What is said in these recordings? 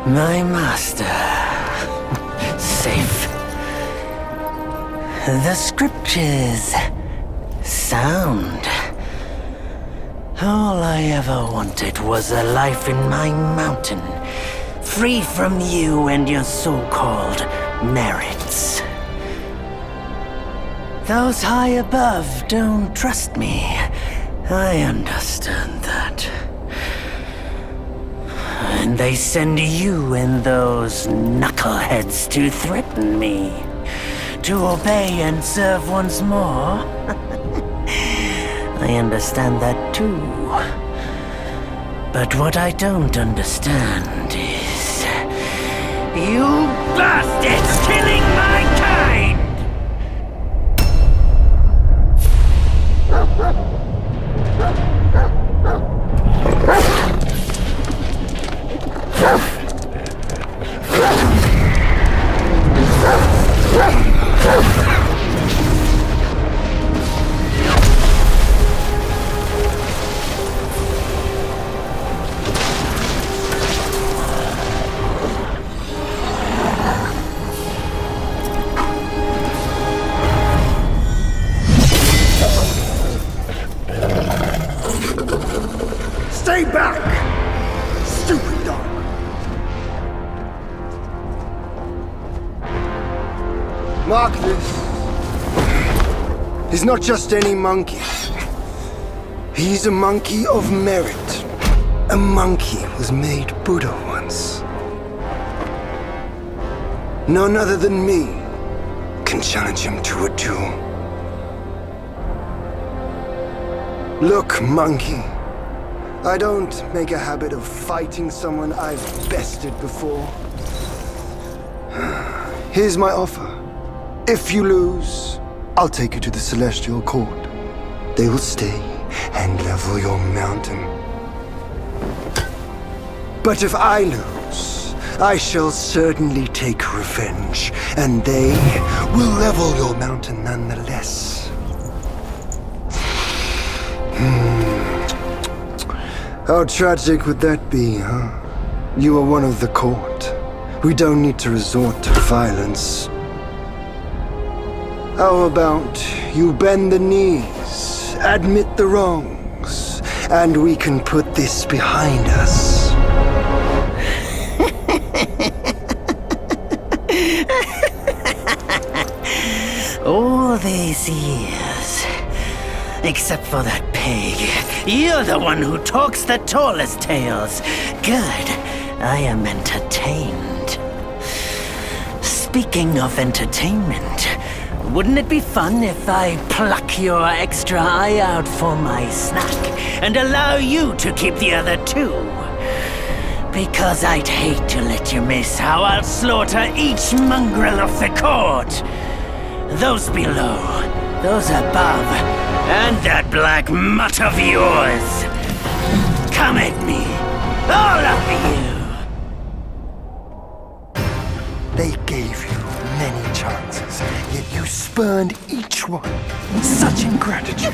My master. Safe. The scriptures. Sound. All I ever wanted was a life in my mountain, free from you and your so-called merits. Those high above don't trust me. I understand that. And they send you and those knuckleheads to threaten me. To obey and serve once more. I understand that too. But what I don't understand is... you bastards killing my kind! Stay back! Stupid dog! Mark this. He's not just any monkey. He's a monkey of merit. A monkey was made Buddha once. None other than me can challenge him to a duel. Look, monkey. I don't make a habit of fighting someone I've bested before. Here's my offer. If you lose, I'll take you to the Celestial Court. They will stay and level your mountain. But if I lose, I shall certainly take revenge, and they will level your mountain nonetheless. How tragic would that be, huh? You are one of the court. We don't need to resort to violence. How about you bend the knees, admit the wrongs, and we can put this behind us. All these years, except for that pig, you're the one who talks the tallest tales. Good, I am entertained. Speaking of entertainment, wouldn't it be fun if I pluck your extra eye out for my snack and allow you to keep the other two? Because I'd hate to let you miss how I'll slaughter each mongrel of the court. Those below, those above, and that black mutt of yours. Come at me, all of you. They gave you many chances, yet you spurned each one. Such ingratitude.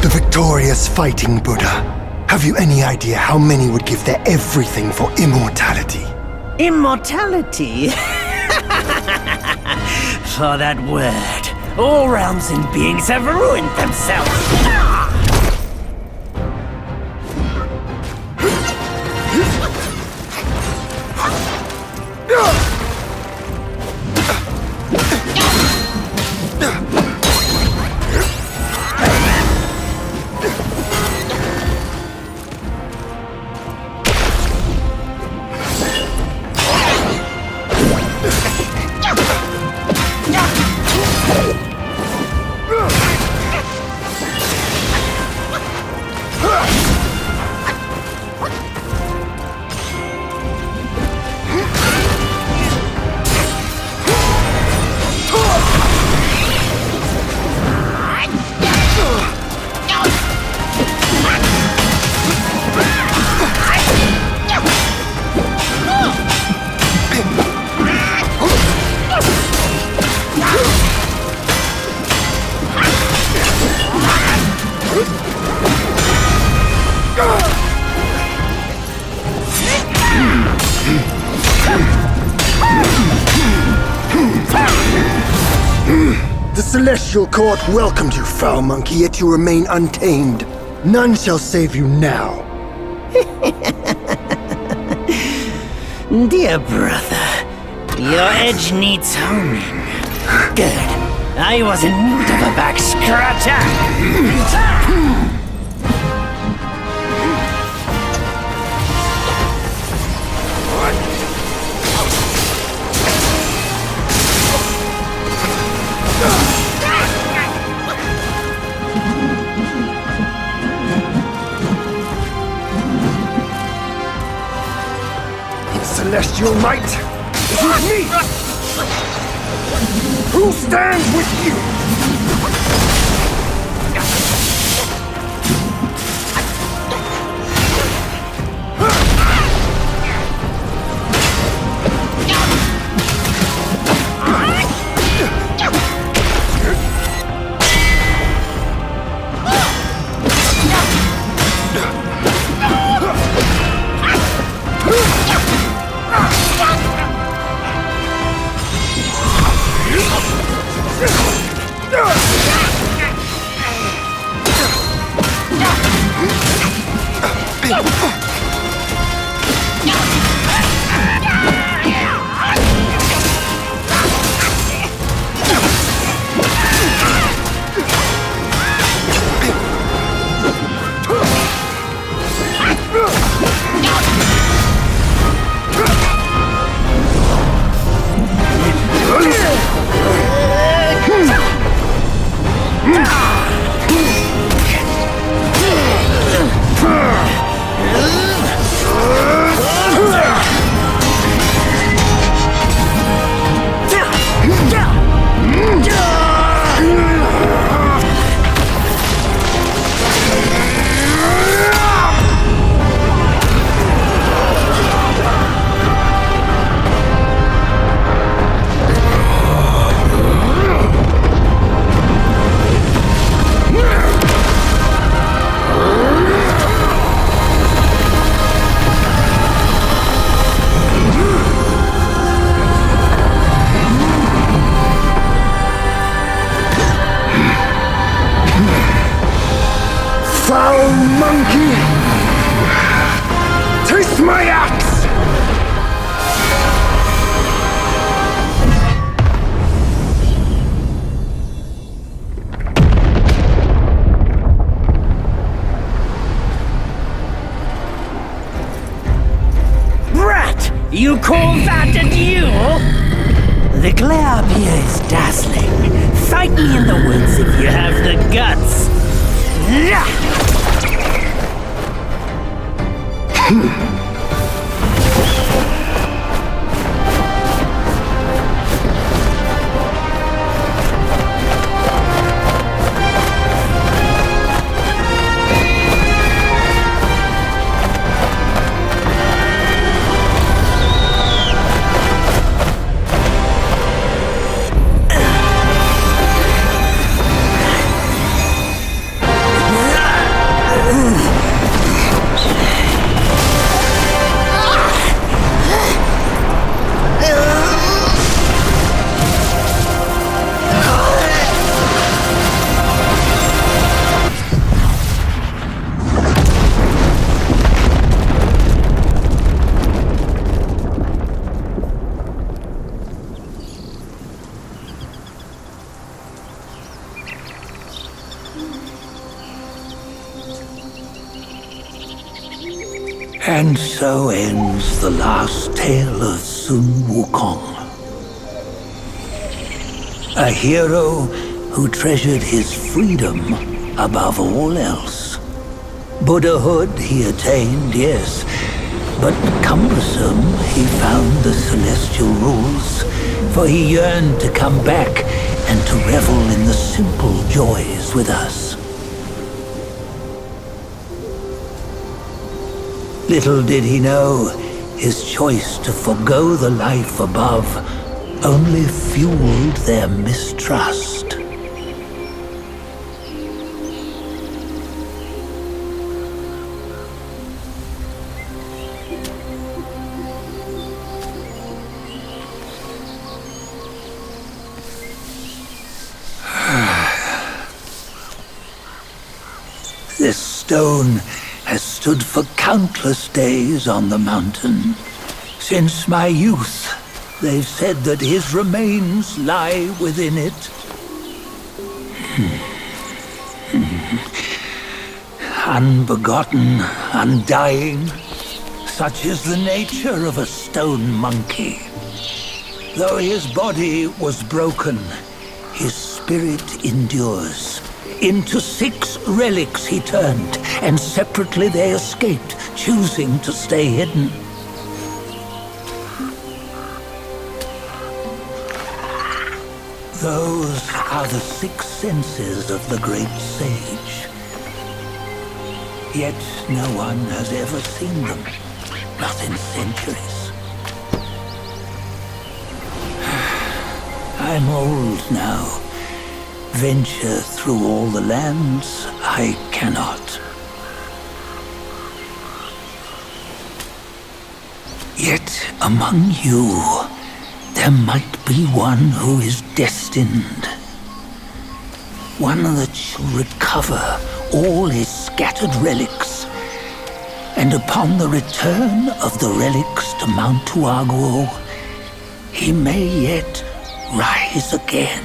The victorious fighting Buddha. Have you any idea how many would give their everything for immortality? Immortality? For that word, all realms and beings have ruined themselves. celestial court welcomed you, foul monkey, yet you remain untamed. None shall save you now. Dear brother, your edge needs honing. Good. I was in need of a back scratcher. Celestial might is with me! Who stands with you? Foul monkey! Taste my axe! Rat! You call that a duel? The glare up here is dazzling. Fight me in the woods if you have the guts. And so ends the last tale of Sun Wukong. A hero who treasured his freedom above all else. Buddhahood he attained, yes, but cumbersome he found the celestial rules, for he yearned to come back and to revel in the simple joys with us. Little did he know, his choice to forgo the life above only fueled their mistrust. stone has stood for countless days on the mountain. Since my youth, they've said that his remains lie within it. Unbegotten, undying, such is the nature of a stone monkey. Though his body was broken, his spirit endures. Into 6 relics he turned, and separately they escaped, choosing to stay hidden. Those are the 6 senses of the great sage. Yet no one has ever seen them, not in centuries. I'm old now. Venture through all the lands I cannot. Yet among you, there might be one who is destined. One that shall recover all his scattered relics. And upon the return of the relics to Mount Tuaguo, he may yet rise again.